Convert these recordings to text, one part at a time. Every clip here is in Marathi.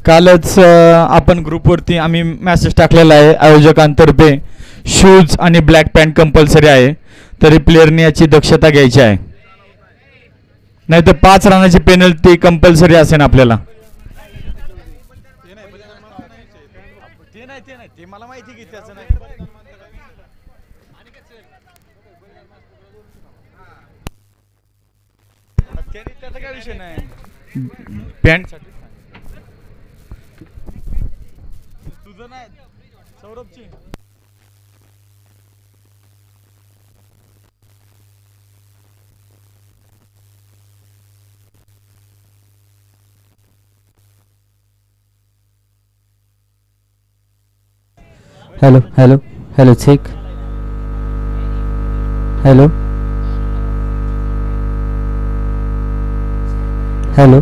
कालच आपण ग्रुपवरती आम्ही मेसेज टाकलेला आहे आयोजकांतर्फे शूज आणि ब्लॅक पॅन्ट कंपल्सरी आहे, तरी प्लेअरने याची दक्षता घ्यायची आहे, नाही तर 5 रनाची पेनल्टी कंपल्सरी असेल आपल्याला. पॅन्ट तुझं नाही सौरभची. Hello hello hello check. Hello hello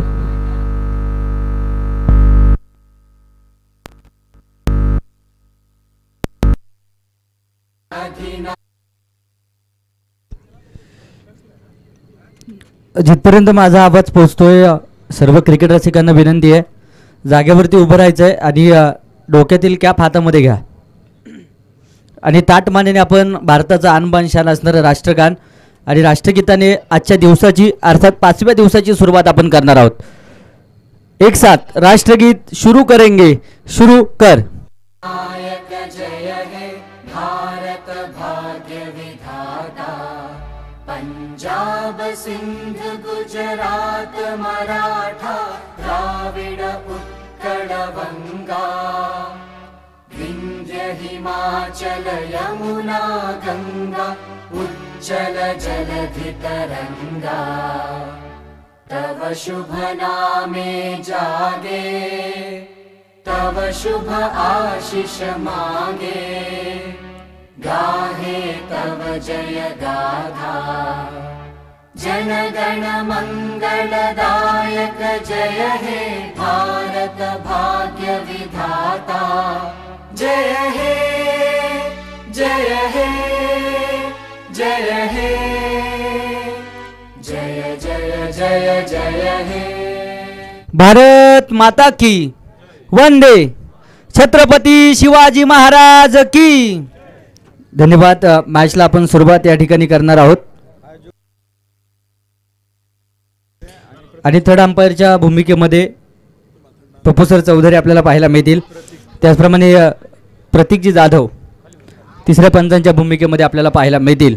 जिथपर्यंत माझा आवाज पोहोचतोय सर्व क्रिकेट रसिकांना विनंती आहे जागेवरती उभं राहायचं आहे आणि डोक्यातील कॅप हातामध्ये घ्या आणि ताट मानेने आपण भारताचा आणबाण शान असणारं राष्ट्रगान आणि राष्ट्रगीताने आजच्या दिवसाची अर्थात 5व्या दिवसाची सुरुवात आपण करणार आहोत. एक साथ राष्ट्रगीत शुरू करेंगे. शुरू कर. जय हे भारत भाग्य विधाता, पंजाब सिंध गुजरात मराठा द्राविड उत्कल गंगा, विंध्य हिमाचल यमुना गंगा उज्जल जलधि तरंगा, तव शुभ नामे जागे तव शुभ आशीष मांगे, गाहे तव जय गाथा, जन गण मंगलदायक जय हे भारत भाग्य विधाता, जय हे जय हे जय हे जय जय जय जय हे. भारत माता की वंदे. छत्रपती शिवाजी महाराज की. धन्यवाद. मॅचला आपण सुरुवात या ठिकाणी करणार आहोत आणि थर्ड अंपायरच्या भूमिकेमध्ये प्रोफेसर चौधरी आपल्याला पाहायला मिळतील. त्याचप्रमाणे प्रतीकजी जाधव तिसऱ्या पंचांच्या भूमिकेमध्ये आपल्याला पाहायला मिळतील.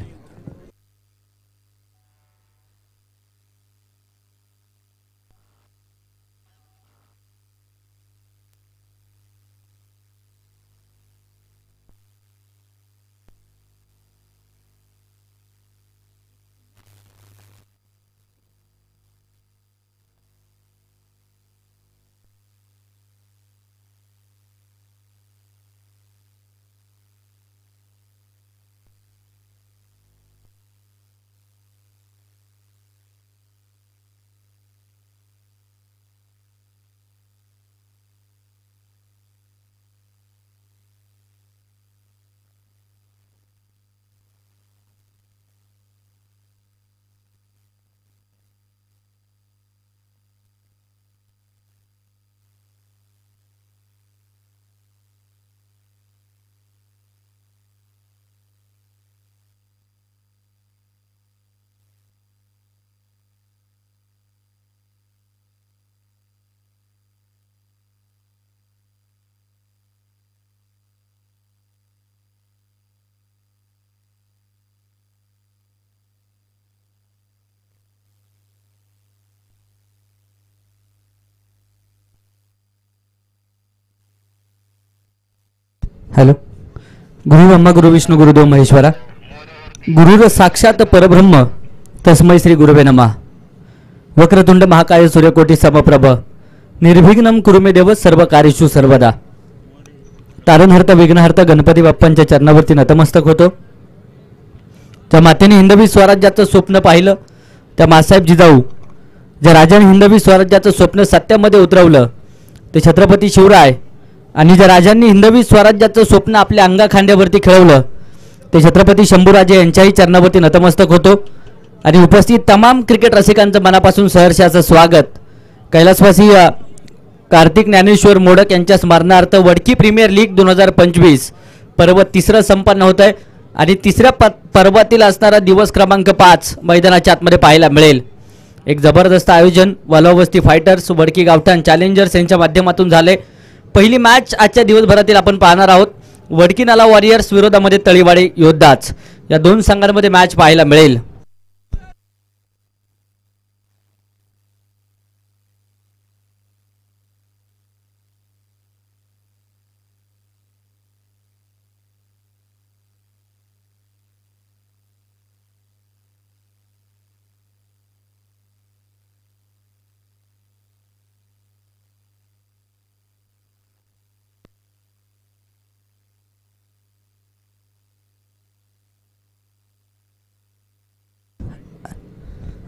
हॅलो. गुरु ब्रह्मा गुरु विष्णू गुरुदेव महेश्वरा. गुरुर साक्षात परब्रह्म तस्मै श्री गुरुवे नमः. वक्रतुंड महाकाय सूर्यकोटी समप्रभ निर्विघ्नं कुरु मे देव सर्व कार्येषु सर्वदा. तारणहर्ता विघ्नहर्ता गणपती बाप्पांच्या चरणावरती नतमस्तक होतो. ज्या मातेने हिंदवी स्वराज्याचं स्वप्न पाहिलं त्या मासाहेब जिजाऊ, ज्या राजाने हिंदवी स्वराज्याचं स्वप्न सत्यामध्ये उतरवलं ते छत्रपती शिवराय, आणि ज्या राजांनी हिंदवी स्वराज्याचं स्वप्न आपल्या अंगाखांद्यावरती खेळवलं ते छत्रपती शंभूराजे यांच्याही चरणावरती नतमस्तक होतो. आणि उपस्थित तमाम क्रिकेट रसिकांचं मनापासून सहर्ष असं स्वागत. कैलासवासी कार्तिक ज्ञानेश्वर मोडक यांच्या स्मरणार्थ वडकी प्रीमियर लीग 2025 पर्व तिसरं संपन्न होत आहे आणि तिसऱ्या पर्वातील असणारा दिवस क्रमांक 5 मैदानाच्या आतमध्ये पाहायला मिळेल. एक जबरदस्त आयोजन वालावस्ती फायटर्स वडकी गावठाण चॅलेंजर्स यांच्या माध्यमातून झाले. पहिली मॅच आजच्या दिवसभरातील आपण पाहणार आहोत. वडकी नाला वॉरियर्स विरोधामध्ये तळीवाडी योद्धाच या दोन संघांमध्ये मॅच पाहायला मिळेल.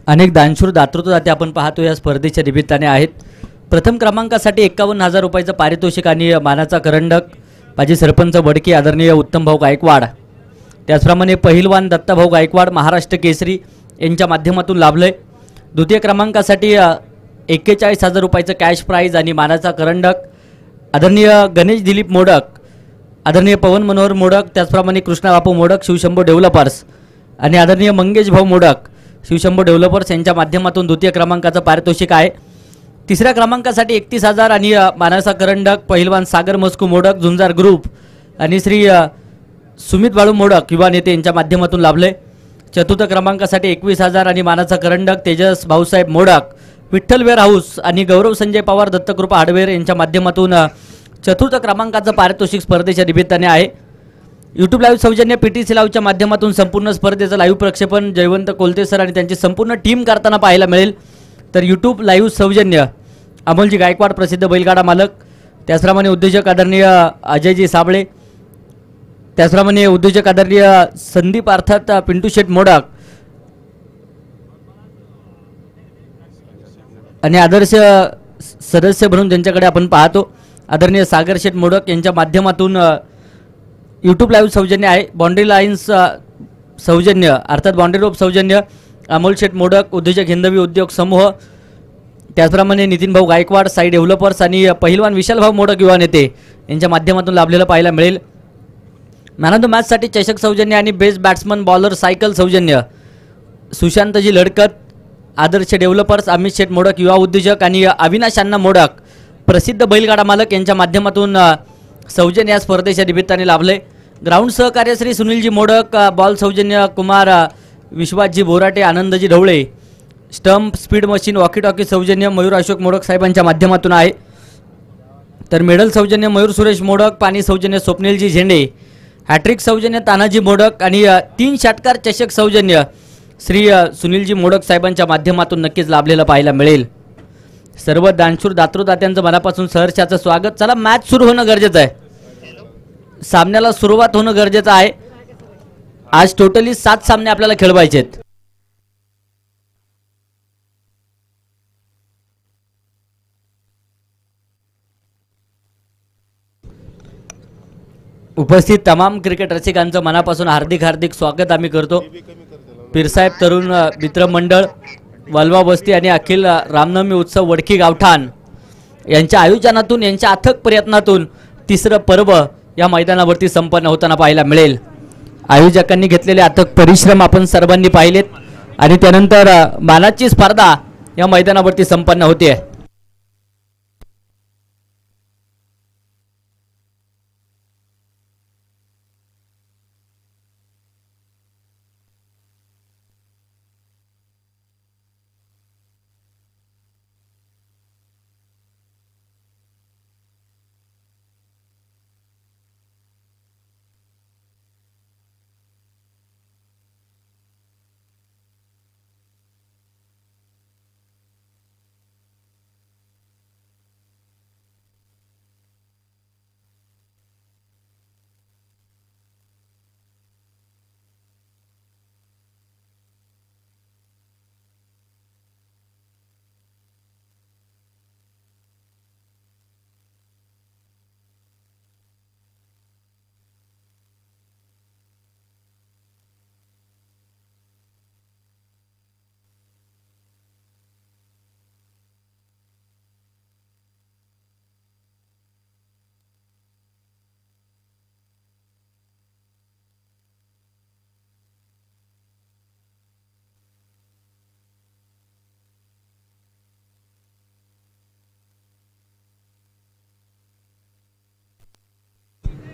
अनेक दानशूर दातृत्वदाते आपण पाहतो या स्पर्धेच्या निमित्ताने आहेत. प्रथम क्रमांकासाठी 51,000 रुपयाचं पारितोषिक आणि मानाचा करंडक माजी सरपंच वडकी आदरणीय उत्तमभाऊ गायकवाड, त्याचप्रमाणे पहिलवान दत्ताभाऊ गायकवाड महाराष्ट्र केसरी यांच्या माध्यमातून लाभलंय. द्वितीय क्रमांकासाठी 41,000 रुपयाचं कॅश प्राईज आणि मानाचा करंडक आदरणीय गणेश दिलीप मोडक, आदरणीय पवन मनोहर मोडक, त्याचप्रमाणे कृष्णा बापू मोडक शिवशंभू डेव्हलपर्स आणि आदरणीय मंगेश भाऊ मोडक शिवशंभू डेव्हलपर्स यांच्या माध्यमातून द्वितीय क्रमांकाचं पारितोषिक आहे. तिसऱ्या क्रमांकासाठी 31,000 आणि मानाचा करंडक पहिलवान सागर मस्कू मोडक झुंजार ग्रुप आणि श्री सुमित बाळू मोडक युवा नेते यांच्या माध्यमातून लाभले. चतुर्थ क्रमांकासाठी 21,000 आणि मानाचा करंडक तेजस भाऊसाहेब मोडक विठ्ठल वेअर हाऊस आणि गौरव संजय पवार दत्तकृपा हार्डवेअर यांच्या माध्यमातून चतुर्थ क्रमांकाचं पारितोषिक स्पर्धेच्या निमित्ताने आहे. यूट्यूब लाईव्ह सौजन्य PTC लाईव्हच्या माध्यमातून संपूर्ण स्पर्धेचं लाईव्ह प्रक्षेपण जयवंत कोलते सर आणि त्यांची संपूर्ण टीम करताना पाहायला मिळेल. तर यूट्यूब लाईव्ह सौजन्य अमोलजी गायकवाड प्रसिद्ध बैलगाडा मालक, त्याचप्रमाणे उद्योजक आदरणीय अजयजी साबळे, त्याचप्रमाणे उद्योजक आदरणीय संदीप अर्थात पिंटू शेठ मोडक आणि आदर्श सदस्य म्हणून त्यांच्याकडे आपण पाहतो आदरणीय सागर शेठ मोडक यांच्या माध्यमातून यूट्यूब लाईव्ह सौजन्य आहे. बाउंड्री लाईन्स सौजन्य अर्थात बाउंड्री रोप सौजन्य अमोल शेठ मोडक उद्योजक हिंदवी उद्योग समूह, त्याचप्रमाणे नितीन भाऊ गायकवाड साई डेव्हलपर्स आणि पहिलवान विशाल भाऊ मोडक युवा नेते यांच्या माध्यमातून लाभलेलं पाहायला मिळेल. मॅन ऑफ द मॅचसाठी चषक सौजन्य आणि बेस्ट बॅट्समन बॉलर सायकल सौजन्य सुशांतजी लडकत आदर्श डेव्हलपर्स अमित शेठ मोडक युवा उद्योजक आणि अविनाश अण्णा मोडक प्रसिद्ध बैलगाडा मालक यांच्या माध्यमातून सौजन्य या स्पर्धेच्या निमित्ताने लाभले. ग्राउंड सहकार्य श्री सुनीलजी मोडक, बॉल सौजन्य Kumar Vishwasji Borate Anandji Dhavale, stump speed machine walkie talkie सौजन्य मयूर अशोक मोडक साहेबांच्या माध्यमातून आहे. तर मेडल सौजन्य मयूर सुरेश मोडक, पाणी सौजन्य स्वप्नीलजी झेंडे, हॅट्रिक सौजन्य तानाजी मोडक आणि 3 षटकार चषक सौजन्य श्री सुनीलजी मोडक साहेबांच्या माध्यमातून नक्कीच लाभलेलं पाहायला मिळेल. सर्व दानशूर दातृदात्यांचं मनापासून सहर्षाचं स्वागत. चला मॅच सुरू होणं गरजेचं आहे, सामन्याला सुरुवात होणं गरजेचं आहे. आज टोटली 7 सामने आपल्याला खेळवायचे आहेत. उपस्थित तमाम क्रिकेट रसिकांचं मनापासून हार्दिक हार्दिक स्वागत आम्ही करतो. पीरसाहेब तरुण मित्रमंडळ वलवा वस्ती आणि अखिल रामनवमी उत्सव वडकी गावठाण यांच्या आयोजनातून यांच्या अथक प्रयत्नातून तिसरं पर्व या मैदानावरती संपन्न होताना पाहायला मिळेल. आयोजकांनी घेतलेले अथक परिश्रम आपण सर्वांनी पाहिलेत आणि त्यानंतर मानाची स्पर्धा या मैदानावरती संपन्न होते.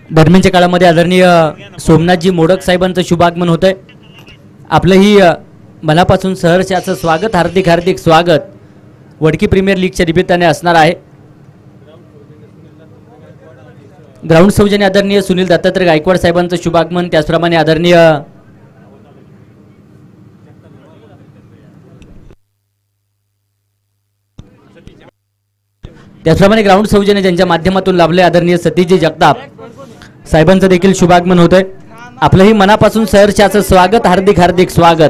दरम्यानच्या काळामध्ये आदरणीय सोमनाथजी मोडक साहेबांचं शुभागमन होतंय. आपलंही मनापासून सहर्ष असं स्वागत, हार्दिक हार्दिक स्वागत वडकी प्रीमियर लीगच्या निमित्ताने असणार आहे. ग्राउंड सौजन्य आदरणीय सुनील दत्तात्रय गायकवाड साहेबांचं शुभागमन, त्याचप्रमाणे आदरणीय ग्राउंड सौजन्य ज्यांच्या माध्यमातून लाभले आदरणीय सतीशजी जगताप साहेबांचं देखील शुभागमन होतंय. आपलंही मनापासून सहर्ष असं स्वागत, हार्दिक हार्दिक स्वागत.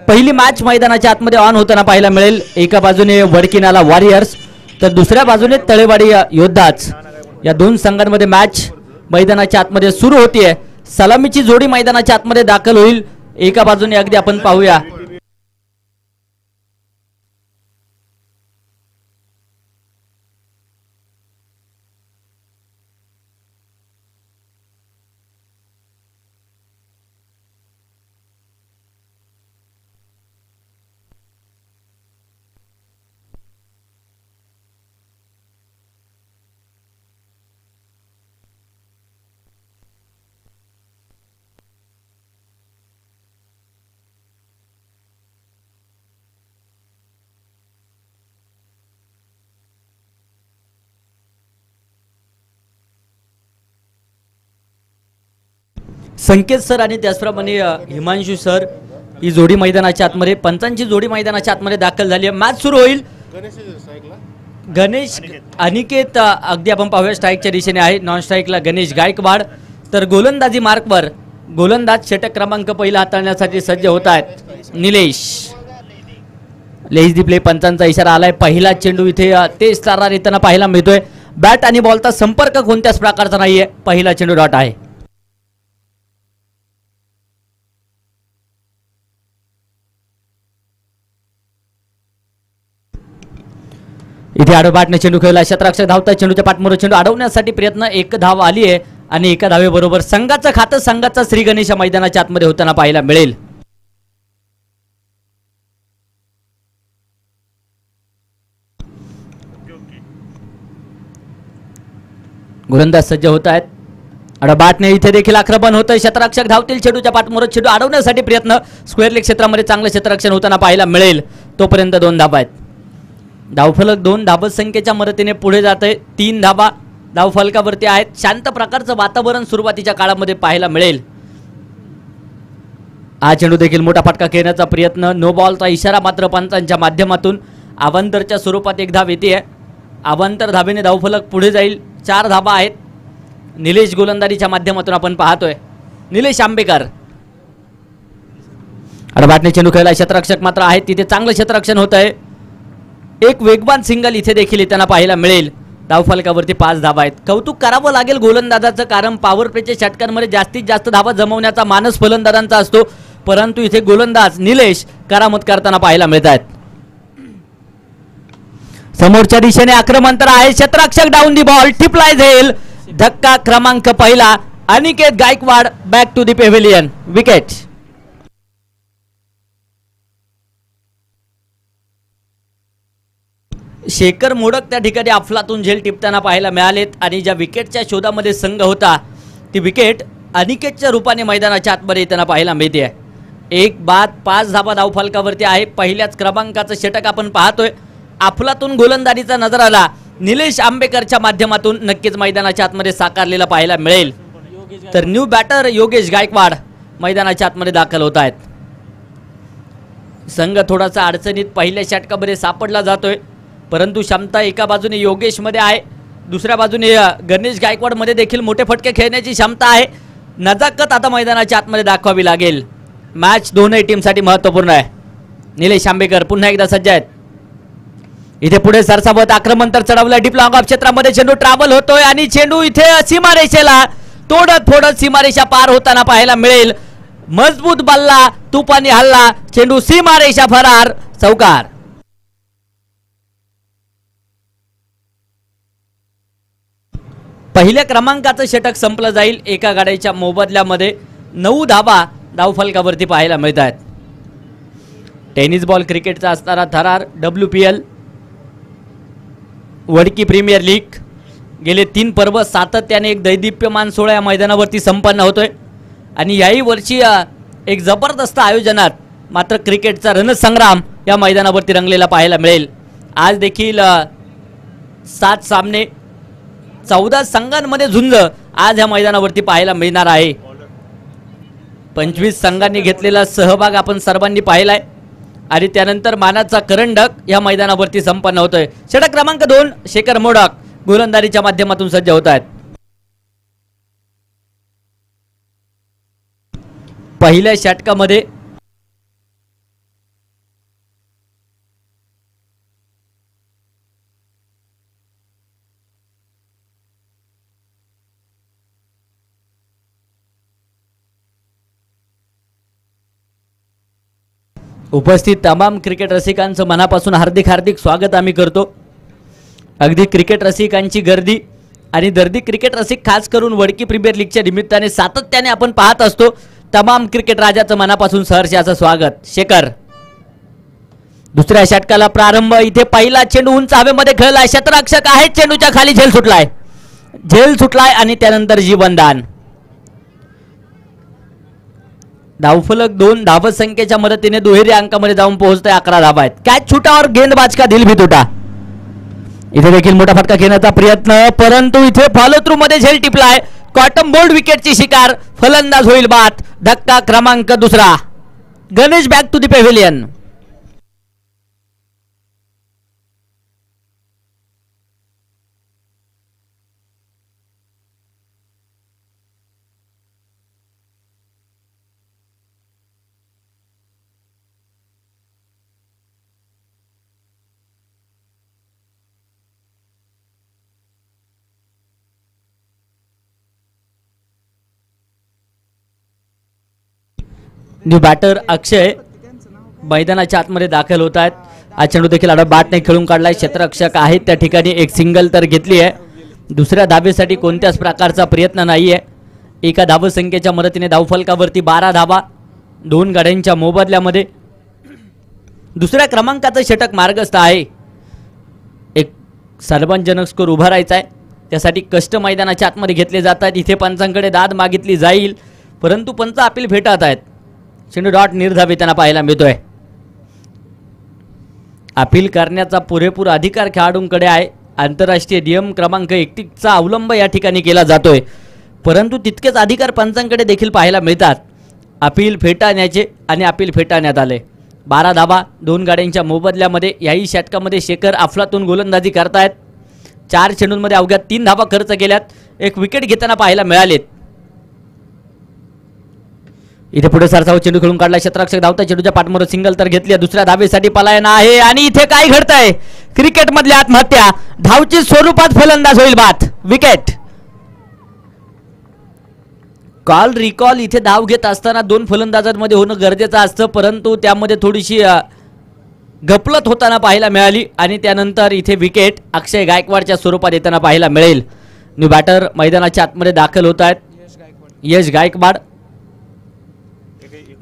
पहिली मॅच मैदानाच्या आतमध्ये ऑन होताना पाहायला मिळेल. एका बाजूने वडकीनाला वॉरियर्स तर दुसऱ्या बाजूने तळेवाडी योद्धाच, या दोन संघांमध्ये मॅच मैदानाच्या आतमध्ये सुरू होतीये. सलामीची जोडी मैदानाच्या आतमध्ये दाखल होईल. एका बाजूने अगदी आपण पाहूया संकेत सर आणि त्याचप्रमाणे हिमांशू सर ही जोडी मैदानाच्या आतमध्ये, पंचांची जोडी मैदानाच्या आतमध्ये दाखल झाली आहे. मॅच सुरू होईल. गणेश अनिकेत अगदी आपण पाहूया स्ट्राईकच्या दिशेने आहे. नॉन स्ट्राईकला गणेश गायकवाड तर गोलंदाजी मार्कवर गोलंदाज षटक क्रमांक पहिला हाताळण्यासाठी सज्ज होत आहेत निलेश. लेज दी प्ले पंचांचा इशारा आलाय. पहिला चेंडू इथे तेज तारा येताना पाहायला मिळतोय. बॅट आणि बॉलचा संपर्क कोणत्याच प्रकारचा नाहीये. पहिला चेंडू डॉट आहे. इथे आडोबाटने चेंडू खेळला. क्षेत्ररक्षक धावता. चेंडूच्या पाठमोर चेंडू अडवण्यासाठी प्रयत्न. एक धाव आली आहे आणि एका धावेबरोबर संघाचं खातं, संघाचा श्री गणेश मैदानाच्या आतमध्ये होताना पाहायला मिळेल. गोलंदाज सज्ज होत आहेत. आडोबाटने इथे देखील आक्रमण होत आहे. क्षेत्ररक्षक धावतील. चेंडूच्या पाठमोर चेंडू अडवण्यासाठी प्रयत्न. स्क्वेअर लेग क्षेत्रामध्ये चांगलं क्षेत्ररक्षण होताना पाहायला मिळेल. तोपर्यंत 2 धाबा आहेत. धावफलक 2 धाबत संख्येच्या मदतीने पुढे जात आहे. 3 धाबा धावफलकावरती आहेत. शांत प्रकारचं वातावरण सुरुवातीच्या काळामध्ये पाहायला मिळेल. हा चेंडू देखील मोठा फटका खेळण्याचा प्रयत्न. नो बॉलचा इशारा मात्र पंचांच्या माध्यमातून. अवांतरच्या स्वरूपात एक धाव येते. अवांतर धाबेने धावफलक पुढे जाईल. 4 धाबा आहेत. निलेश गोलंदाजीच्या माध्यमातून आपण पाहतोय. निलेश आंबेकर अडबाटने चेंडू खेळला. क्षेत्ररक्षक मात्र आहेत तिथे. चांगलं क्षेत्ररक्षण होत आहे. एक वेगवान सिंगल इथे देखील येताना पाहायला मिळेल. धावफलकावरती 5 धाबा आहेत. कौतुक करावं लागेल गोलंदाजाचं, कारण पॉवर प्लेच्या षटकांमध्ये जास्तीत जास्त धावा जमवण्याचा मानस फलंदाजांचा असतो, परंतु इथे गोलंदाज निलेश करामत करताना पाहायला मिळत आहेत. समोरच्या दिशेने आक्रमण तर आहे. क्षेत्ररक्षक डाऊन दी बॉल. टिपलाय जाईल. धक्का क्रमांक पहिला. Aniket Gaikwad back to the pavilion. Wicket. Shekhar Modak त्या ठिकाणी अफलातून झेल टिपताना पाहायला मिळालेत आणि ज्या विकेटच्या शोधामध्ये संघ होता ती विकेट अनिकेतच्या रूपाने मैदानाच्या आतमध्ये येताना पाहायला मिळते. 1 बाद 5 धाबा धावफलकावरती आहे. पहिल्याच क्रमांकाचं षटक आपण पाहतोय. अफलातून गोलंदाजीचा नजर आला निलेश आंबेकरच्या माध्यमातून नक्कीच मैदानाच्या आतमध्ये साकारलेला पाहायला मिळेल. तर न्यू बॅटर योगेश गायकवाड मैदानाच्या आतमध्ये दाखल होत आहेत. संघ थोडासा अडचणीत पहिल्या षटकामध्ये सापडला जातोय, परंतु क्षमता एका बाजूने योगेश मध्ये आहे, दुसऱ्या बाजूने गणेश गायकवाड मध्ये देखील मोठे फटके खेळण्याची क्षमता आहे. नजाकत आता मैदानाच्या आतमध्ये दाखवावी लागेल. मॅच दोनही टीमसाठी महत्त्वपूर्ण आहे. निलेश आंबेकर पुन्हा एकदा सज्ज आहेत. इथे पुढे सरसावत आक्रमण तर चढवलं. डीप लॉंग ऑफ क्षेत्रामध्ये चेंडू ट्रॅव्हल होतोय आणि चेंडू इथे सीमारेषेला तोडत फोडत सीमारेषा पार होताना पाहायला मिळेल. मजबूत बल्ला, तुफानी हल्ला, चेंडू सीमारेषा फरार. चौकार. पहिल्या क्रमांकाचं षटक संपलं जाईल. एका गाड्याच्या मोबदल्यामध्ये 9 धाबा धावफलकावरती पाहायला मिळत आहेत. टेनिस बॉल क्रिकेटचा असणारा थरार WPL वडकी प्रीमियर लीग गेले 3 पर्व सातत्याने एक दैदिप्यमान सोहळा या मैदानावरती संपन्न होतोय आणि याही वर्षी एक जबरदस्त आयोजनात मात्र क्रिकेटचा रणसंग्राम या मैदानावरती रंगलेला पाहायला मिळेल। आज देखील 7 सामने 14 संघांमध्ये झुंज आज या मैदानावरती पाहायला मिळणार आहे। 25 संघांनी घेतलेला सहभाग आपण सर्वांनी पाहिलाय आणि त्यानंतर मानाचा करंडक या मैदानावरती संपन्न होतोय। षटक क्रमांक 2 शेखर मोडक गोलंदाजीच्या माध्यमातून सज्ज होत आहेत। पहिल्या षटकामध्ये उपस्थित तमाम क्रिकेट रसिकांचं मनापासून हार्दिक हार्दिक स्वागत आम्ही करतो। अगदी क्रिकेट रसिकांची गर्दी आणि दर्दी क्रिकेट रसिक खास करून वडकी प्रीमियर लीगच्या निमित्ताने सातत्याने आपण पाहत असतो। तमाम क्रिकेट राजाचं मनापासून सहर्षाचं स्वागत। शेखर दुसऱ्या षटकाला प्रारंभ, इथे पहिला चेंडू उंच हवेमध्ये खेळलाय, क्षेत्ररक्षक आहे, चेंडूच्या खाली झेल सुटलाय आणि त्यानंतर जीवनदान। धावफलक 2 धावसंख्येच्या मदतीने दुहेरी अंकामध्ये जाऊन पोहोचतोय। 11 धावा आहेत। कॅच छुटावर गेंदबाज का दिल भी तुटा। इथे देखील मोठा फटका घेण्याचा प्रयत्न, परंतु इथे फॉलो थ्रू मध्ये झेल टिपलाय। कॉटन बोल्ड विकेटची शिकार, फलंदाज होईल बाद। धक्का क्रमांक 2, Ganesh back to the pavilion. New batter Akshay मैदानाच्या आतमध्ये दाखल होत आहेत। हा चेंडू देखील बॅटने खेळून काढलाय, क्षेत्ररक्षक आहेत त्या ठिकाणी एक सिंगल तर घेतली आहे। दुसऱ्या धावेसाठी कोणत्याच प्रकारचा प्रयत्न नाहीये। एका धावसंख्येच्या मदतीने धावफलकावरती 12 धावा 2 गाड्यांच्या मोबदल्यामध्ये दुसऱ्या क्रमांकाचं षटक मार्गस्थ आहे। एक सर्वांजनक स्कोर उभा राहायचा आहे, त्यासाठी कष्ट मैदानाच्या आतमध्ये घेतले जातात। इथे पंचांकडे दाद मागितली जाईल, परंतु पंच अपील फेटाळत आहेत। चेंडू डॉट निर्धावी त्यांना पाहायला मिळतोय। अपील करण्याचा पुरेपूर अधिकार खेळाडूंकडे आहे। आंतरराष्ट्रीय नियम क्रमांक 31चा अवलंब या ठिकाणी केला जातोय, परंतु तितकेच अधिकार पंचांकडे देखील पाहायला मिळतात। अपील फेटाळण्याचे आणि अपील फेटाळण्यात आले। 12 धावा 2 गाड्यांच्या मोबदल्यामध्ये याही षटकामध्ये शेखर अफलातून गोलंदाजी करतायत। 4 चेंडूंमध्ये अवघ्या 3 धावा खर्च केल्यात, एक विकेट घेताना पाहायला मिळालेत। इथे पुढे सरसाव चेंडू खेळून काढला, क्षेत्ररक्षक धावता चेंडूच्या पाठमोर सिंगल तर घेतली। दुसऱ्या धावेसाठी पलायन आहे आणि इथे काय घडतंय, क्रिकेट मधली आत्महत्या। धावची स्वरूपात फलंदाज होईल बाद, विकेट। कॉल रिकॉल इथे धाव घेत असताना 2 फलंदाजांमध्ये होणं गरजेचं असतं, परंतु त्यामध्ये थोडीशी गफलत होताना पाहायला मिळाली आणि त्यानंतर इथे विकेट अक्षय गायकवाडच्या स्वरूपात येताना पाहायला मिळेल। न्यू बॅटर मैदानाच्या आतमध्ये दाखल होत आहेत। यश गायकवाड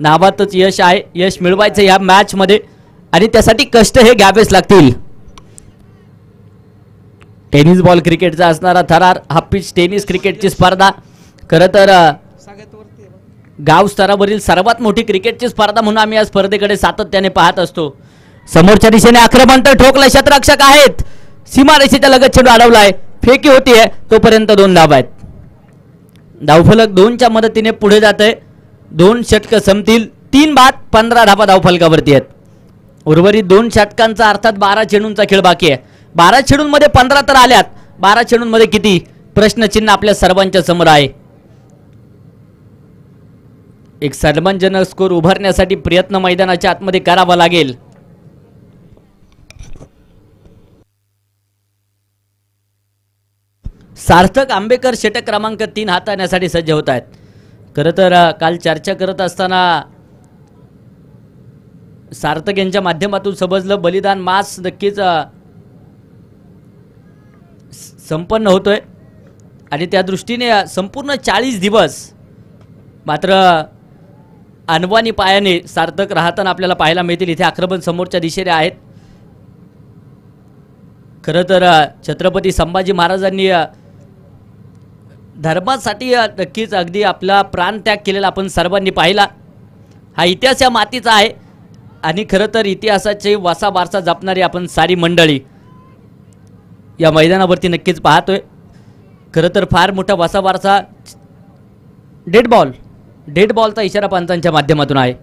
नावातच यश आहे, यश मिळवायचं या मॅच मध्ये आणि त्यासाठी कष्ट हे घ्यावेच लागतील। टेनिस बॉल क्रिकेटचा असणारा थरार हा पिच टेनिस क्रिकेटची स्पर्धा, खरं तर गाव स्तरावरील सर्वात मोठी क्रिकेटची स्पर्धा म्हणून आम्ही या स्पर्धेकडे सातत्याने पाहत असतो। समोरच्या दिशेने आक्रमण तर ठोकलं, क्षेत्ररक्षक आहेत, सीमारेषेच्या लगत चेंडू अडवलाय, फेकी होतीये, तोपर्यंत 2 धावा आहेत। धावफलक 2च्या मदतीने पुढे जात आहे। 2 षटकं संपतील, 3 बाद 15 धावा धावफलकावरती आहेत। उर्वरित 2 षटकांचा अर्थात 12 चेंडूंचा खेळ बाकी आहे। 12 चेंडूंमध्ये 15 तर आल्यात, 12 चेंडूंमध्ये किती प्रश्नचिन्ह आपल्या सर्वांच्या समोर आहे। एक सन्मानजनक स्कोर उभारण्यासाठी प्रयत्न मैदानाच्या आतमध्ये करावा लागेल। सार्थक आंबेकर षटक क्रमांक 3 हाताळण्यासाठी सज्ज होत आहेत। खरं तर काल चर्चा करत असताना सार्थक यांच्या माध्यमातून समजलं बलिदान मास नक्कीच संपन्न होतोय आणि त्या दृष्टीने संपूर्ण 40 दिवस मात्र अनवाणी पायाने सार्थक राहताना आपल्याला पाहायला मिळतील। इथे आक्रमण समोरच्या दिशेने आहेत। खरं तर छत्रपती संभाजी महाराजांनी धर्मासाठी नक्कीच अगदी आपला प्राणत्याग केलेला आपण सर्वांनी पाहिला. हा इतिहास या मातीचा आहे आणि खरं तर इतिहासाचे वासा वारसा जपणारी आपण सारी मंडळी या मैदानावरती नक्कीच पाहतोय. खरं तर फार मोठा वासा वारसा डेड बॉलचा इशारा पंचांच्या माध्यमातून आहे.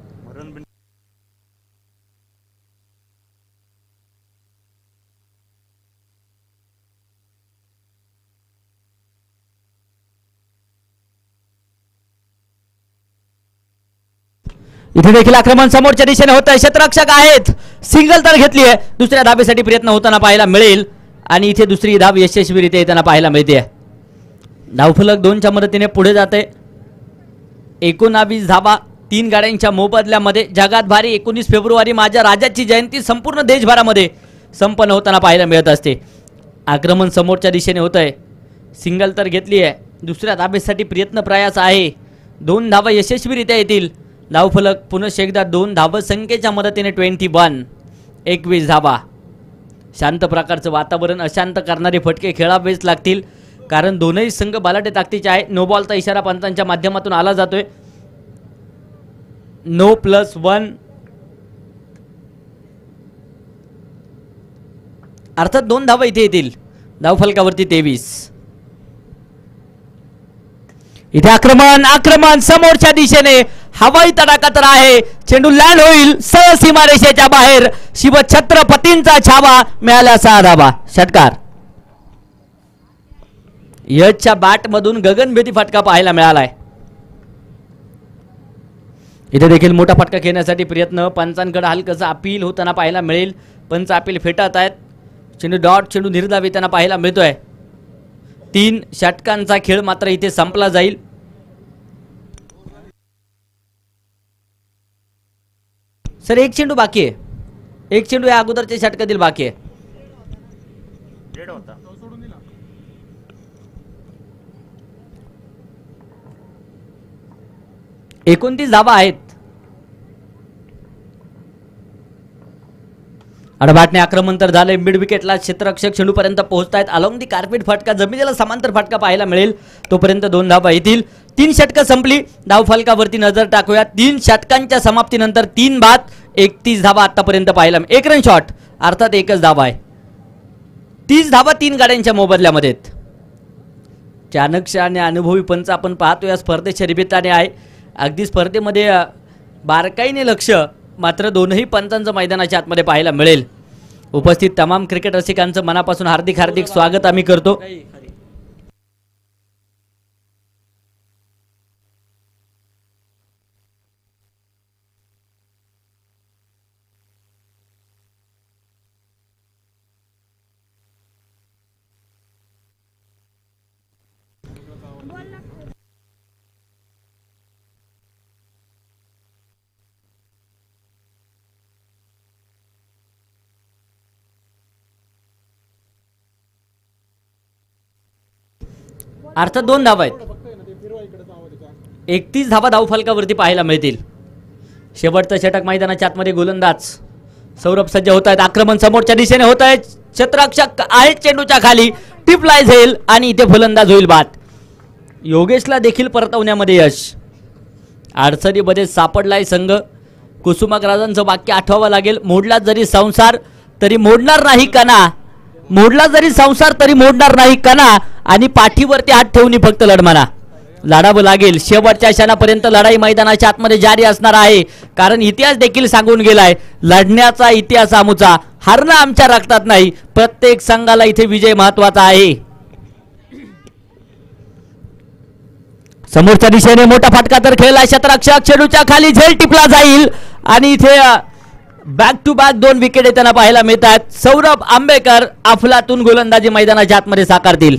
इथे देखील आक्रमण समोरच्या दिशेने होत आहे. क्षेत्ररक्षक आहेत, सिंगल तर घेतली आहे. दुसऱ्या धाबेसाठी प्रयत्न होताना पाहायला मिळेल आणि इथे दुसरी धाब यशस्वीरित्या येताना पाहायला मिळते. धावफलक 2च्या मदतीने पुढे जाते. 19 धाबा 3 गाड्यांच्या मोबदल्यामध्ये. जगात भारी 19 फेब्रुवारी माझ्या राजाची जयंती संपूर्ण देशभरामध्ये संपन्न होताना पाहायला मिळत असते. आक्रमण समोरच्या दिशेने होत आहे. सिंगल तर घेतली आहे. दुसऱ्या धाबेसाठी प्रयत्न प्रयास आहे. 2 धावा यशस्वीरित्या येतील. धावफलक पुनश्च एकदा 2 धावसंख्येच्या मदतीने 21 धावा. शांत प्रकारचं वातावरण अशांत करणारे फटके खेळावेच लागतील कारण दोनही संघ बलाढ्य ताकदीचे आहे. नो बॉलचा इशारा पंचांच्या माध्यमातून आला जातोय. नो +1 अर्थात 2 धावा इथे येतील. धावफलकावरती 23. इथे आक्रमण समोरच्या दिशेने हवाई तडाखा तर आहे. चेंडू लँड होईल सीमारेषेच्या बाहेर. शिवछत्रपतींचा छावा मिळाला 6 धावा. षटकार. यशच्या बॅट मधून गगनभेदी फटका पाहायला मिळालाय. इथे देखील मोठा फटका खेळण्यासाठी प्रयत्न. पंचांकडे हलकसा अपील होताना पाहायला मिळेल. पंच अपील फेटाळत आहेत. चेंडू निर्धाव येताना पाहायला मिळतोय. 3 षटकांचा खेळ मात्र इथे संपला जाईल. सर 1 चेंडू बाकी आहे. 1 चेंडू या अगोदरच्या षटकातील बाकी आहे. 29 धावा आहेत. अडबाटने आक्रमण तर झाले. मिड विकेटला क्षेत्ररक्षक चेंडूपर्यंत पोहोचतायत. अलॉंग दी कार्पेट फटका जमिनीला समांतर फटका पाहायला मिळेल. तोपर्यंत 2 धावा येतील. 3 षटकं संपली. धावफलकावरती नजर टाकूया. 3 षटकांच्या समाप्तीनंतर 3 बाद 31 धावा आतापर्यंत पाहायला. 1 रन शॉट अर्थात 1च धावा आहे. 30 धावा 3 गाड्यांच्या मोबदल्यामध्ये. चाणक्य आणि अनुभवी पंच आपण पाहतो या स्पर्धेच्या निमित्ताने आहे. अगदी स्पर्धेमध्ये बारकाईने लक्ष मात्र दोनही पंचांचं मैदानाच्या आतमध्ये पाहायला मिळेल. उपस्थित तमाम क्रिकेट रसिकांचं मनापासून हार्दिक स्वागत आम्ही करतो. अर्थात 2 धावा आहेत. 31 धावा धावफलकावरती पाहायला मिळतील. शेवटचं षटक मैदानाच्या आतमध्ये गोलंदाज सौरभ सज्ज होत आहेत. आक्रमण समोरच्या दिशेने होत आहे. क्षेत्ररक्षक आहेत चेंडूच्या खाली. टिप लाईज होईल आणि इथे फलंदाज होईल बाद. योगेशला देखील परतवण्यामध्ये यश. अडचणीमध्ये सापडलाय संघ. कुसुमाग्रजांचं वाक्य आठवावं लागेल. मोडला जरी संसार तरी मोडणार नाही कणा. मोडला जरी संसार तरी मोडणार नाही कणा. आणि पाठीवरती हात ठेवून फक्त लढमाना लढावं लागेल. शेवटच्या क्षणापर्यंत लढाई मैदानाच्या आतमध्ये जारी असणार आहे. कारण इतिहास देखील सांगून गेलाय. लढण्याचा इतिहास आमचा. हारणं आमच्या रक्तात नाही. प्रत्येक संघाला इथे विजय महत्वाचा आहे. समोरच्या दिशेने मोठा फटका तर खेळला. क्षेत्ररक्षक चेंडूच्या खाली झेल टिपला जाईल आणि इथे बॅक टू बॅक 2 विकेट येताना पाहायला मिळतात. सौरभ आंबेकर अफलातून गोलंदाजी मैदानाच्या आतमध्ये साकारतील.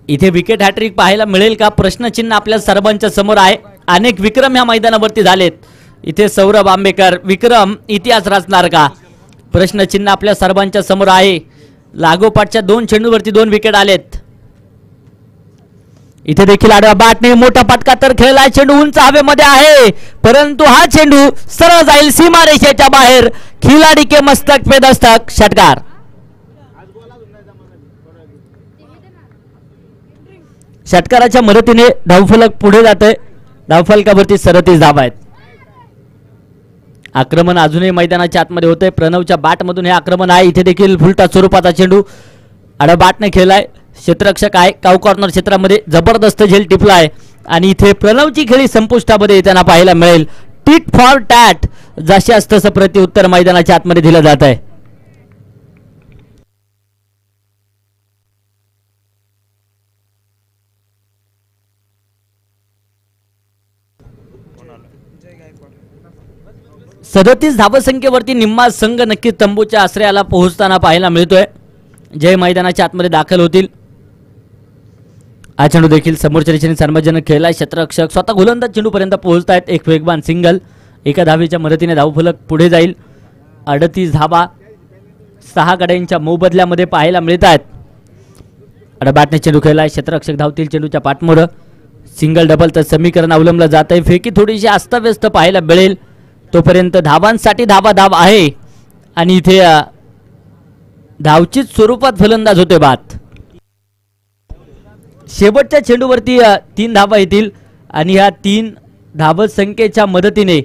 इथे विकेट हॅट्रिक पाहायला मिळेल का प्रश्नचिन्ह आपल्या सर्वांच्या समोर आहे. अनेक विक्रम ह्या मैदानावरती झालेत. इथे सौरभ आंबेकर विक्रम इतिहास रचणार का प्रश्नचिन्ह आपल्या सर्वांच्या समोर आहे. लागोपाठच्या 2 चेंडूवरती 2 विकेट आलेत. इथे देखील आडवा बॅटने मोठा फटका तर खेळला, चेंडू उंच हवेमध्ये आहे परंतु हा चेंडू सरळ जाईल सीमारेषेच्या बाहेर. खिलाडी के मस्तक पे दस्तक, षटकार. षटकाराच्या मदतीने धावफलक पुढे जाते. धावफलकावरती 37 धावा आहेत. आक्रमण अजूनही मैदानाच्या आतमध्ये होते. प्रणवच्या बॅटमधून हे आक्रमण आहे. इथे देखील फुलटा स्वरूपाचा चेंडू आडवा बॅटने खेळलाय. क्षेत्ररक्षक आहे काऊ कॉर्नर क्षेत्रामध्ये जबरदस्त झेल टिपला आहे आणि इथे प्रणवची खेळी संपुष्टामध्ये येताना पाहायला मिळेल. टिट फॉर टॅट जसे असतं तसं प्रत्युत्तर मैदानाच्या आतमध्ये दिलं जात आहे. सदतीस धावसंख्येवरती निम्मा संघ नक्की तंबूच्या आश्रयाला पोहोचताना पाहायला मिळतोय. जय मैदानाच्या आतमध्ये दाखल होतील. हा चेंडू देखील समोरच्या दिशेने सार्वजनिक खेळला. क्षेत्ररक्षक स्वतः गोलंदाज चेंडूपर्यंत पोहोचत आहेत. एक वेगवान सिंगल, एका धावेच्या मदतीने धावफलक पुढे जाईल. 38 धावा 6 गड्यांच्या मोबदल्यामध्ये पाहायला मिळत आहेत. बॅटने चेंडू खेळला. क्षेत्ररक्षक धावतील चेंडूच्या पाठमोर. सिंगल डबलचं समीकरण अवलंबलं जात आहे. फेकी थोडीशी अस्ताव्यस्त पाहायला मिळेल. तोपर्यंत धावांसाठी धाव आहे आणि इथे धावचीच स्वरूपात फलंदाज होते बाद. शेवटच्या चेंडूवरती 3 धावा येतील आणि ह्या 3 धावत संख्येच्या मदतीने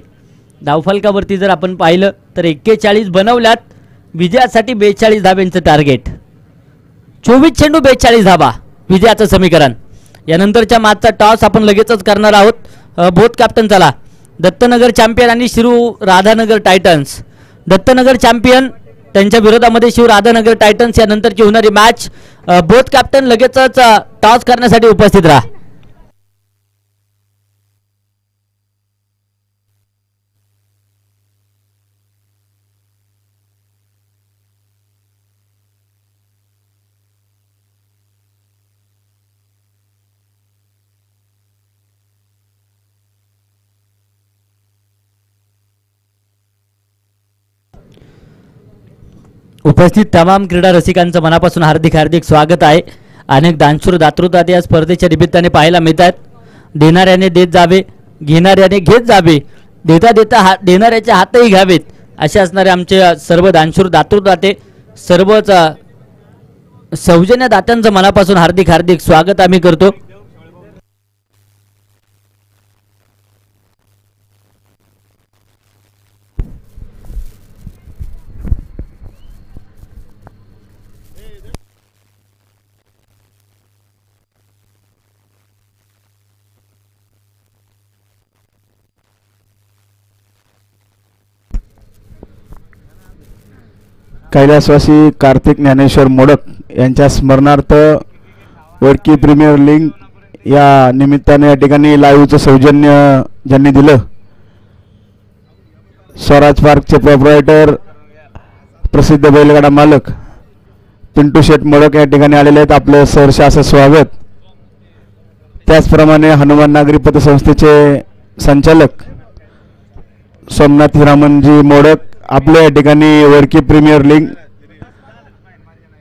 धावफलकावरती जर आपण पाहिलं तर 41 बनवल्यात. विजयासाठी 42 धाव्यांचं टार्गेट. 24 चेंडू 42 धावा विजयाचं समीकरण. यानंतरच्या मॅचचा टॉस आपण लगेचच करणार आहोत. बोथ कॅप्टन चला. दत्तनगर चॅम्पियन आणि शिरू राधानगर टायटन्स. दत्तनगर चॅम्पियन त्यांच्या विरोधामध्ये शिव राधानगर टायटन्स यानंतरची होणारी मॅच. बोथ कॅप्टन लगेचच टॉस करण्यासाठी उपस्थित राहा. उपस्थित तमाम क्रीडा रसिकांचं मनापासून हार्दिक हार्दिक स्वागत आहे. अनेक दानशूर दातृत्वात या स्पर्धेच्या निमित्ताने पाहायला मिळतात. देणाऱ्याने देत जावे, घेणाऱ्याने घेत जावे, देता देता देणाऱ्याचे हातही घ्यावेत असे असणारे आमचे सर्व दानशूर दातृत्वाते सर्वच सौजन्य दात्यांचं मनापासून हार्दिक हार्दिक स्वागत आम्ही करतो. कैलासवासी कार्तिक ज्ञानेश्वर मोडक यांच्या स्मरणार्थ वडकी प्रीमियर लीग या निमित्ताने या ठिकाणी लाईव्हचं सौजन्य ज्यांनी दिलं स्वराज पार्कचे प्रोप्रायटर प्रसिद्ध बैलगाडा मालक पिंटू शेठ मोडक या ठिकाणी आलेले आहेत. आपलं सहर्ष असं स्वागत. त्याचप्रमाणे हनुमान नागरी पतसंस्थेचे संचालक सोमनाथ हिरामनजी मोडक आपल्या या ठिकाणी वडकी प्रीमियर लीग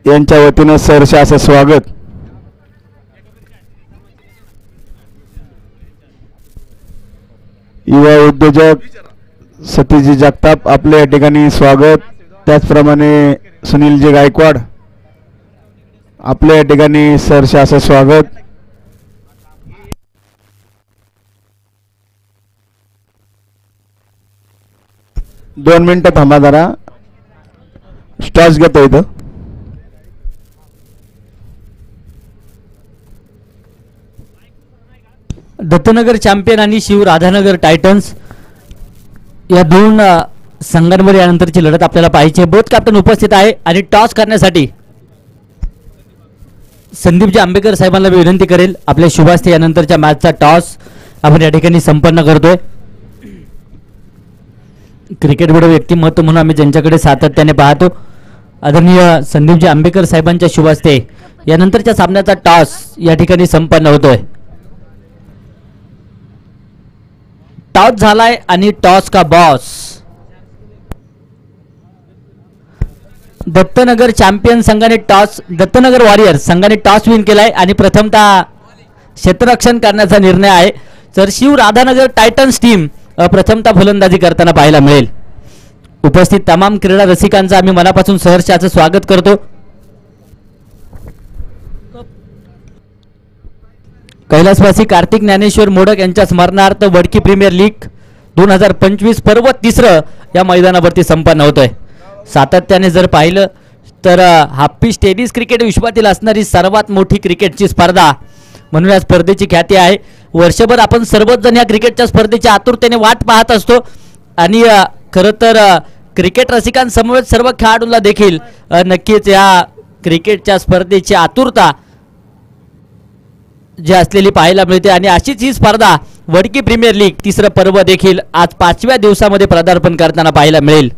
यांच्या वतीनं सहर्ष असं स्वागत. युवा उद्योजक सतीशजी जगताप आपल्या या ठिकाणी स्वागत. त्याचप्रमाणे सुनीलजी गायकवाड आपल्या या ठिकाणी सहर्ष असं स्वागत. दोन मिनिटं थांबा जरा स्टॉच घेतो इथं. दत्तनगर चॅम्पियन आणि शिव राधानगर टायटन्स या दोन संघांवर यानंतरची लढत आपल्याला पाहायची. बोथ कॅप्टन उपस्थित आहे आणि टॉस करण्यासाठी संदीपजी आंबेकर साहेबांना मी विनंती करेल आपल्या शुभास्ते यानंतरच्या मॅचचा टॉस आपण या ठिकाणी संपन्न करतोय. क्रिकेटबद्दल व्यक्तिमत्व म्हणून आम्ही ज्यांच्याकडे सातत्याने पाहतो आदरणीय संदीपजी आंबेकर साहेबांच्या शुभास्ते यानंतरच्या सामन्याचा टॉस या ठिकाणी संपन्न होतोय. टॉस झालाय आणि टॉस का बॉस दत्तनगर चॅम्पियन संघाने टॉस दत्तनगर वॉरियर्स संघाने टॉस विन केलाय आणि प्रथमतः क्षेत्ररक्षण करण्याचा निर्णय आहे. तर शिव राधानगर टायटन्स टीम प्रथमतः फलंदाजी करताना पाहायला मिळेल. उपस्थित तमाम क्रीडा रसिकांचं आम्ही मनापासून सहर्षाचं स्वागत करतो. कैलासवासी कार्तिक ज्ञानेश्वर मोडक यांच्या स्मरणार्थ वडकी प्रीमियर लीग 2025 पर्व 3 या मैदानावरती संपन्न होतोय. सातत्याने जर पाहिलं तर हाप्पीस टेनिस क्रिकेट विश्वातील असणारी सर्वात मोठी क्रिकेटची स्पर्धा म्हणून या स्पर्धेची ख्याती आहे. वर्षभर आपण सर्वच जण या क्रिकेटच्या स्पर्धेची आतुरतेने वाट पाहत असतो आणि खरं तर क्रिकेट रसिकांसमवेत सर्व खेळाडूंना देखील नक्कीच या क्रिकेटच्या स्पर्धेची आतुरता जी असलेली पाहायला मिळते. आणि अशीच ही स्पर्धा वडकी प्रीमियर लीग 3रं पर्व देखील आज 5व्या दिवसामध्ये पदार्पण करताना पाहायला मिळेल.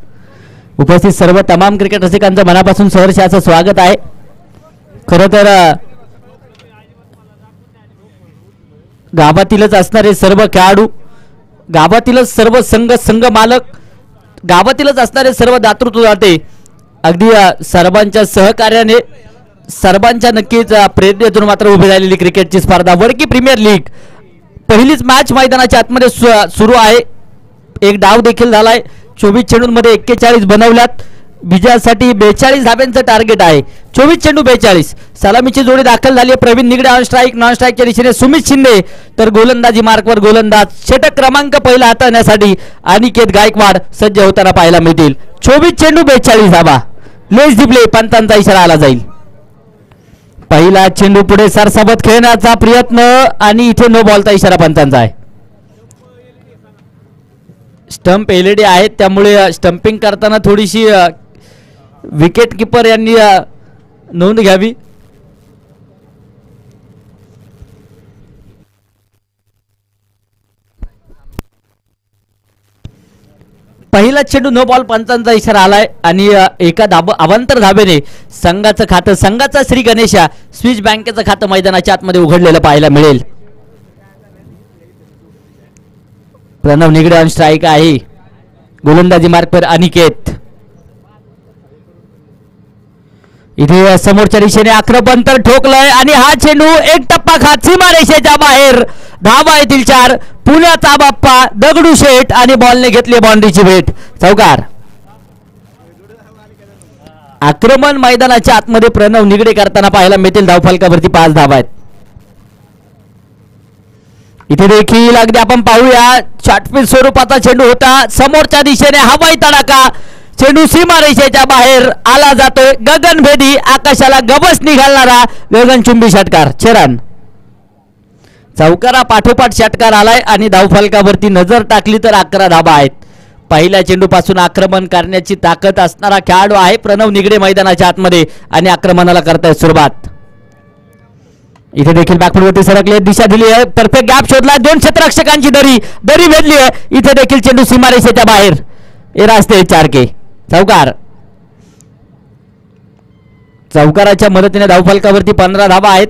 उपस्थित सर्व तमाम क्रिकेट रसिकांचं मनापासून सहर्षाचं स्वागत आहे. खरं तर गावातीलच असणारे सर्व खेळाडू, गावातीलच सर्व संघ मालक, गावातीलच असणारे सर्व दातृत्वदाते अगदी सर्वांच्या सहकार्याने, सर्वांच्या नक्कीच प्रेरणेतून मात्र उभी राहिलेली क्रिकेटची स्पर्धा वडकी प्रीमियर लीग पहिलीच मॅच मैदानाच्या आतमध्ये सुरू आहे. एक डाव देखील झालाय. 24 चेंडूंमध्ये 41 बनवल्यात. विजयासाठी 42 धाब्यांचं टार्गेट आहे. 24 चेंडू 42. सलामीची जोडी दाखल झाली आहे. Pravin Nigade on strike, non स्ट्राईकच्या दिशेने सुमित शिंदे, तर गोलंदाजी मार्कवर गोलंदाज षटक क्रमांक पहिला हाताळण्यासाठी अनिकेत गायकवाड सज्ज होताना पाहायला मिळतील. 24 चेंडू 42 धाबा. लेस दी प्ले, पंतांचा इशारा आला जाईल. पहिला चेंडू पुढे सरसाबत खेळण्याचा प्रयत्न आणि इथे नो बॉलचा इशारा पंतांचा आहे. स्टंप एलईडी आहेत त्यामुळे स्टंपिंग करताना थोडीशी विकेट किपर यांनी नोंद घ्यावी. पहिला चेंडू नो बॉल, पंचांचा इशारा आलाय आणि एका अवांतर धाबेने संघाचं खातं, संघाचा श्री गणेशा स्विस बँकेचं खातं मैदानाच्या आतमध्ये उघडलेलं पाहायला मिळेल. प्रणव निगडे ऑन स्ट्राईक आहे. गोलंदाजी मार्कवर अनिकेत. इथे समोरच्या दिशेने आक्रमण तर ठोकलंय आणि हा चेंडू एक टप्पा खात सीमारेषेच्या बाहेर. धावा येथील 4. पुण्याचा बाप्पा दगडू शेठ आणि बॉलने घेतली बाउंड्रीची भेट. चौकार. आक्रमण मैदानाच्या आतमध्ये प्रणव निगडे करताना पाहायला मिळतील. धावफलकावरती 5 धावा आहेत. इथे देखील अगदी आपण पाहूया शॉर्टपिच स्वरूपाचा चेंडू होता. समोरच्या दिशेने हवाई तडाखा. चेंडू सीमारेषेच्या बाहेर आला जातोय. गगनभेदी, आकाशाला गवस निघालणारा गगनचुंबी षटकार. 6 रन. चौकारा पाठोपाठ षटकार आलाय आणि धावफलकावरती नजर टाकली तर 11 धाबा आहेत. पहिल्या चेंडूपासून आक्रमण करण्याची ताकद असणारा खेळाडू आहे प्रणव निगडे मैदानाच्या आतमध्ये आणि आक्रमणाला करतायत सुरुवात. इथे देखील बॅकफुटवरती सरकले, दिशा दिली आहे, परफेक्ट गॅप शोधला. 2 क्षेत्ररक्षकांची दरी भेदली आहे. इथे देखील चेंडू सीमारेषेच्या बाहेर. हे रास्ते 4 के. चौकार. चौकाराच्या मदतीने धावफलकावरती 15 धाबा आहेत.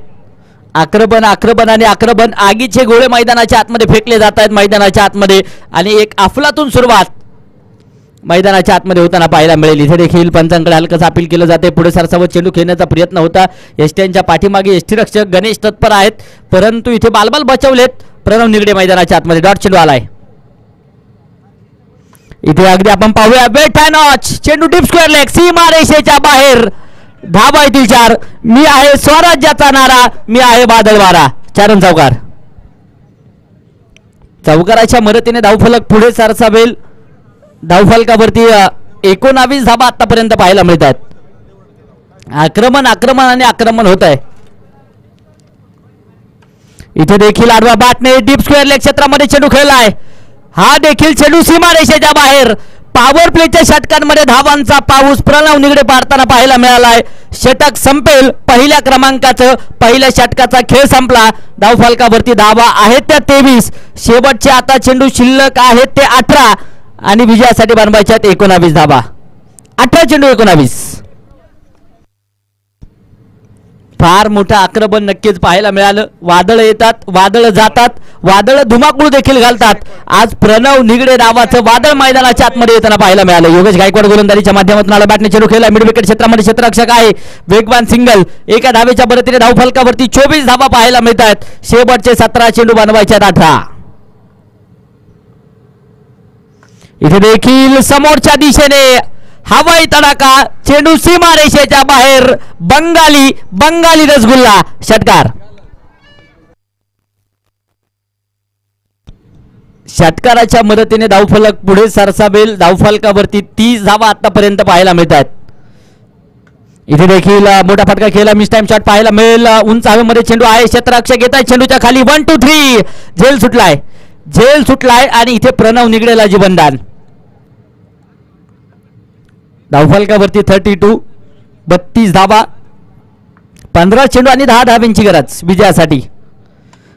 आक्रमण आणि आक्रमण, आगीचे गोळे मैदानाच्या आतमध्ये फेकले जात आहेत मैदानाच्या आतमध्ये आणि एक अफलातून सुरुवात मैदानाच्या आतमध्ये होताना पाहायला मिळेल. इथे देखील पंचांकडे हलकं अपील केलं जाते. पुढे सरसावत चेंडू खेळण्याचा प्रयत्न होता. एसटीएनच्या पाठीमागे एसटी रक्षक गणेश तत्पर आहेत परंतु इथे बालबाल बचावलेत. प्रणव निगडे मैदानाच्या आतमध्ये. डॉट चेंडू आलाय. इथे अगदी आपण पाहूया वेट अँड वॉच. चेंडू डीप स्क्वेअर लेग, सीमारेषेच्या बाहेर. धाबा येथील 4. मी आहे स्वराज्याचा नारा, मी आहे बादलवारा. 4 रन. चौकार. चौकाराच्या मदतीने धावफलक पुढे सरसावेल. धावफलकावरती 19 धाबा आतापर्यंत पाहायला मिळतात. आक्रमण आणि आक्रमण होत आहे. इथे देखील आडवा बाटने डीप स्क्वेअर लेग क्षेत्रामध्ये चेंडू खेळलाय. हा देखील चेंडू सीमारेषेच्या बाहेर. पॉवर प्लेच्या षटकांमध्ये धावांचा पाऊस प्रणव निगडे पाडताना पाहायला मिळालाय. षटक संपेल. पहिल्या क्रमांकाचं पहिल्या षटकाचा खेळ संपला. धावफलकावरती धावा आहेत त्या 23. शेवटचे आता चेंडू शिल्लक आहेत ते 18 आणि विजयासाठी बनवायच्यात 19 धावा. 18 चेंडू 19. फार मोठं आक्रमण नक्कीच पाहायला मिळालं. वादळ येतात, वादळ जातात, वादळ धुमाकूळ देखील घालतात. आज प्रणव निगडे नावाचं वादळ मैदानाच्या आतमध्ये येताना पाहायला मिळालं. योगेश गायकवाड गोलंदाजीच्या माध्यमातून आला, बॅटने चेंडू खेळला, मिड विकेट क्षेत्रामध्ये क्षेत्ररक्षक आहे, वेगवान सिंगल, एका धावेच्या बरोबरीने धावफलकावरती 24 धावा पाहायला मिळतात. शेवटचे 17 चेंडू बनवायचे 18. इथे देखील समोरच्या दिशेने हवाई तडाखा, चेंडू सीमा रेषेच्या बाहेर, बंगाली रसगुल्ला, षटकार. षटकाराच्या मदतीने धावफलक पुढे सरसावेल. धावफलकावरती 30 धावा आतापर्यंत पाहायला मिळतात. इथे देखील मोठा फटका खेळला, मिस टाइम शॉट पाहायला मिळेल. उंच हवेमध्ये चेंडू आहे, क्षेत्ररक्षक येत आहे, चेंडूच्या खाली 1 2 3 झेल सुटलाय आणि इथे प्रणव निगडेला जीवनदान. धावफलकावरती 32, 32 धावा, 15 चेंडू आणि 10 धावांची गरज विजयासाठी.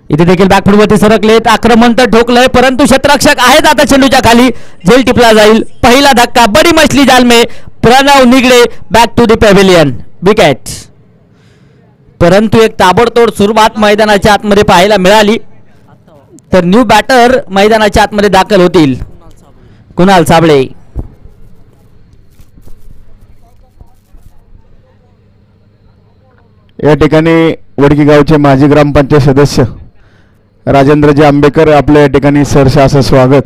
इथे देखील बॅकफुटवरती सरकलेत, आक्रमण तर ठोकलंय, परंतु क्षेत्ररक्षक आहेत आता चेंडूच्या खाली, झेल टिपला जाईल. पहिला धक्का, बडी मछली जाल में, Pranav Nigade back to the pavilion, wicket. परंतु एक ताबडतोड सुरुवात मैदानाच्या आतमध्ये पाहायला मिळाली. तर न्यू बॅटर मैदानाच्या आतमध्ये दाखल होतील, कुणाल साबळे. या ठिकाणी वडकी गावचे माजी ग्रामपंचायत सदस्य राजेंद्रजी आंबेकर आपल्या या ठिकाणी सहर्ष असं स्वागत.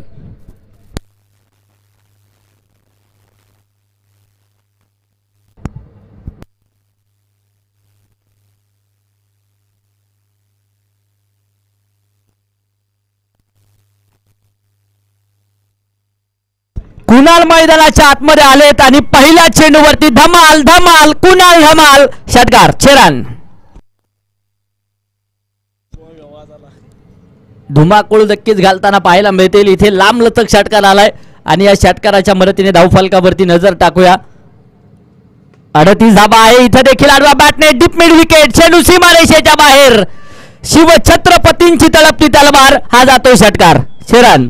कुणाल मैदानाच्या आतमध्ये आलेत आणि पहिल्या चेंडूवरती धमाल, कुणाल धमाल, षटकार, 6 रन. धुमाकूळ नक्कीच घालताना पाहायला मिळतील. इथे लांबलचक षटकार आलाय आणि या षटकाराच्या मदतीने धावफलकावरती नजर टाकूया. 38 धावा आहे. इथे देखील आडवा बॅटने डीप मिड विकेट, चेंडू सीमारेषेच्या बाहेर, शिवछत्रपतींची तळपती तलवार, हा जातो षटकार, 6 रन.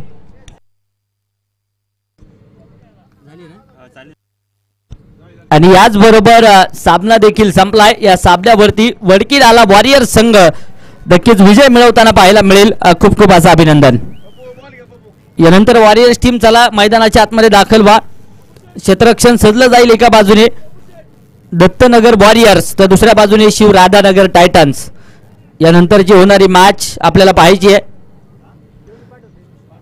आणि याचबरोबर सामना देखील संपलाय. या सामन्यावरती वडकी नाला वॉरियर्स संघ नक्कीच विजय मिळवताना पाहायला मिळेल. खूप खूप असं अभिनंदन. यानंतर वॉरियर्स टीम चला मैदानाच्या आतमध्ये दाखल व्हा. क्षेत्ररक्षण सजलं जाईल, एका बाजूने दत्तनगर वॉरियर्स तर दुसऱ्या बाजूने शिव राधानगर टायटन्स. यानंतरची होणारी मॅच आपल्याला पाहायची आहे.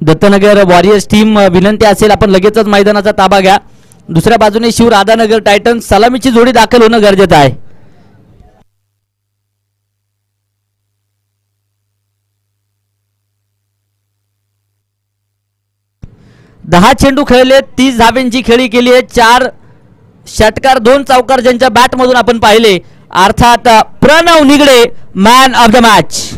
दत्तनगर वॉरियर्स टीम विनंती असेल आपण लगेचच मैदानाचा ताबा घ्या. दुसऱ्या बाजूने शिव राधानगर टायटन्स सलामीची जोडी दाखल होणं गरजेचं आहे. दहा चेंडू खेळले, 30 धावेंची खेळी केली आहे. 4 षटकार, 2 चौकार ज्यांच्या बॅट मधून आपण पाहिले, अर्थात Pranav Nigade man of the match.